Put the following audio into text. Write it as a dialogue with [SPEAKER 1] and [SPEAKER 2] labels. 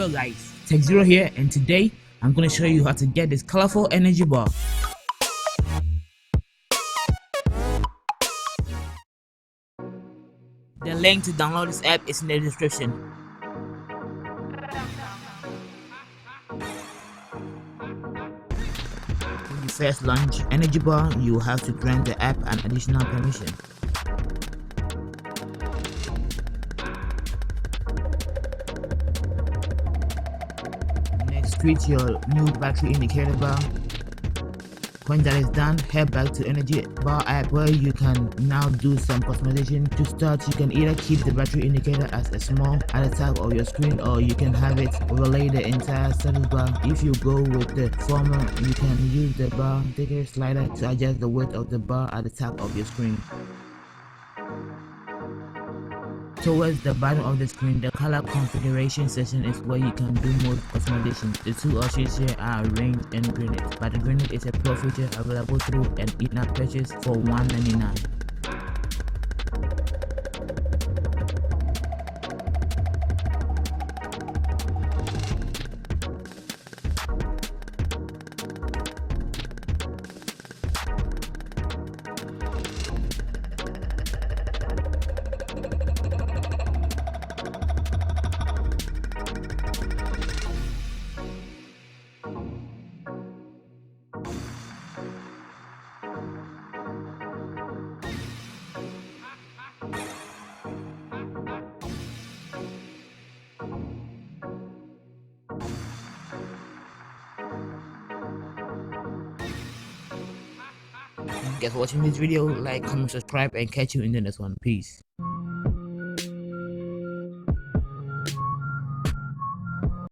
[SPEAKER 1] Hello guys, Tech Zero here, and today I'm going to show you how to get this colorful energy bar. The link to download this app is in the description. When you first launch energy bar, you will have to grant the app an additional permission. Next, create your new battery indicator bar. When that is done, head back to energy bar app where you can now do some customization. To start, you can either keep the battery indicator as a small at the top of your screen, or you can have it overlay the entire status bar. If you go with the former, you can use the bar indicator slider to adjust the width of the bar at the top of your screen. Towards the bottom of the screen, the color configuration section is where you can do more customization. The two options here are Range and Grenade, but the Grenade is a pro feature available through an in-app purchase for $1.99. Thanks for watching this video. Like, comment, subscribe, and catch you in the next one. Peace.